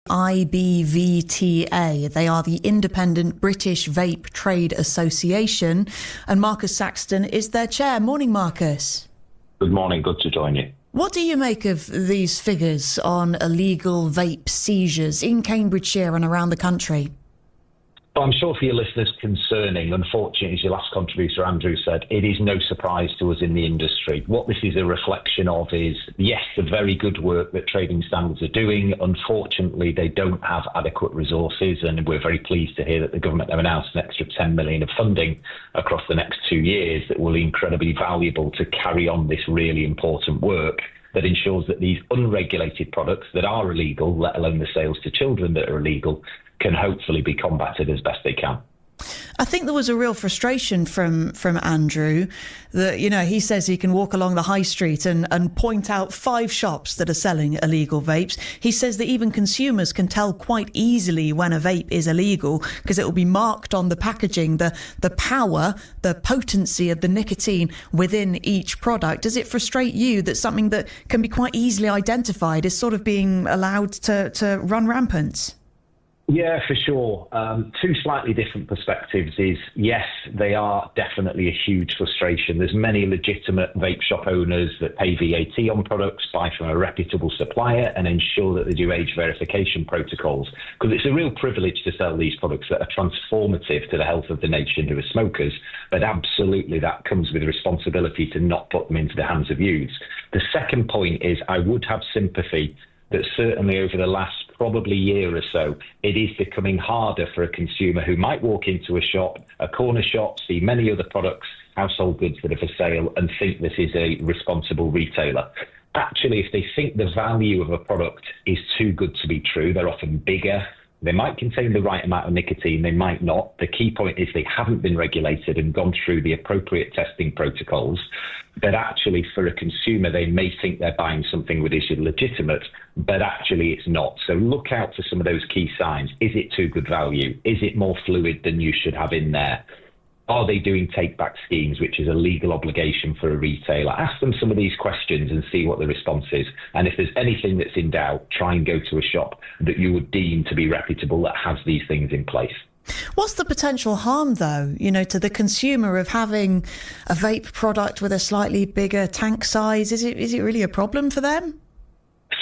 IBVTA. They are the Independent British Vape Trade Association, and Marcus Saxton is their chair. Morning, Marcus. Good morning. Good to join you. What do you make of these figures on illegal vape seizures in Cambridgeshire and around the country? Well, I'm sure for your listeners concerning. Unfortunately, as your last contributor, Andrew, said, it is no surprise to us in the industry. What this is a reflection of is, yes, the very good work that trading standards are doing. Unfortunately, they don't have adequate resources, and we're very pleased to hear that the government have announced an extra 10 million of funding across the next 2 years that will be incredibly valuable to carry on this really important work that ensures that these unregulated products that are illegal, let alone the sales to children that are illegal, can hopefully be combated as best they can. I think there was a real frustration from Andrew that, you know, he says he can walk along the high street and point out 5 shops that are selling illegal vapes. He says that even consumers can tell quite easily when a vape is illegal because it will be marked on the packaging, the power, the potency of the nicotine within each product. Does it frustrate you that something that can be quite easily identified is sort of being allowed to run rampant? Yeah, for sure. 2 slightly different perspectives is, yes, they are definitely a huge frustration. There's many legitimate vape shop owners that pay VAT on products, buy from a reputable supplier and ensure that they do age verification protocols. Because it's a real privilege to sell these products that are transformative to the health of the nation who are smokers. But absolutely, that comes with a responsibility to not put them into the hands of youths. The second point is I would have sympathy that certainly over the last probably year or so, it is becoming harder for a consumer who might walk into a shop, a corner shop, see many other products, household goods that are for sale, and think this is a responsible retailer. Actually, if they think the value of a product is too good to be true, they're often bigger. They might contain the right amount of nicotine, they might not. The key point is they haven't been regulated and gone through the appropriate testing protocols. But actually, for a consumer, they may think they're buying something that is legitimate, but actually it's not. So look out for some of those key signs. Is it too good value? Is it more fluid than you should have in there? Are they doing take-back schemes, which is a legal obligation for a retailer? Ask them some of these questions and see what the response is. And if there's anything that's in doubt, try and go to a shop that you would deem to be reputable that has these things in place. What's the potential harm, though, you know, to the consumer of having a vape product with a slightly bigger tank size? Is it really a problem for them?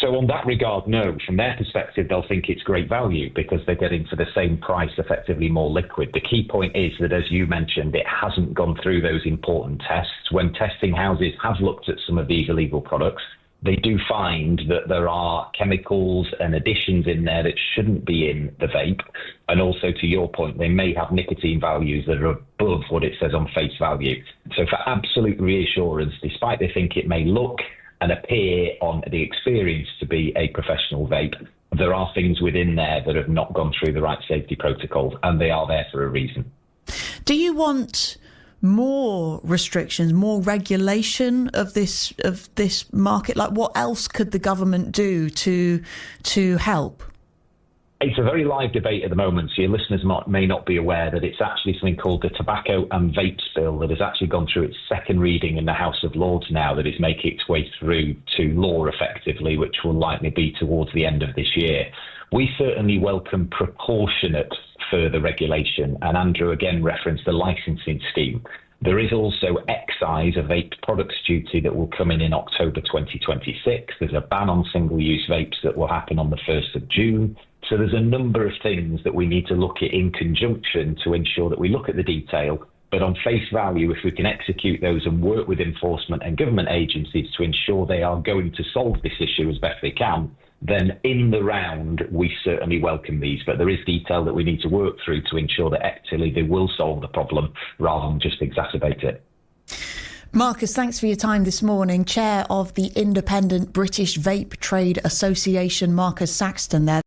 So on that regard, no. From their perspective, they'll think it's great value because they're getting for the same price effectively more liquid. The key point is that, as you mentioned, it hasn't gone through those important tests. When testing houses have looked at some of these illegal products, they do find that there are chemicals and additions in there that shouldn't be in the vape. And also, to your point, they may have nicotine values that are above what it says on face value. So for absolute reassurance, despite they think it may look and appear on the experience to be a professional vape, there are things within there that have not gone through the right safety protocols, and they are there for a reason. Do you want more restrictions, more regulation of this market? Like, what else could the government do to help? It's a very live debate at the moment, so your listeners may not be aware that it's actually something called the Tobacco and Vapes Bill that has actually gone through its second reading in the House of Lords now, that is making its way through to law effectively, which will likely be towards the end of this year. We certainly welcome proportionate further regulation, and Andrew again referenced the licensing scheme. There is also excise, a vape products duty that will come in October 2026. There's a ban on single-use vapes that will happen on the 1st of June. So there's a number of things that we need to look at in conjunction to ensure that we look at the detail. But on face value, if we can execute those and work with enforcement and government agencies to ensure they are going to solve this issue as best they can, then in the round, we certainly welcome these. But there is detail that we need to work through to ensure that actually they will solve the problem rather than just exacerbate it. Marcus, thanks for your time this morning. Chair of the Independent British Vape Trade Association, Marcus Saxton there.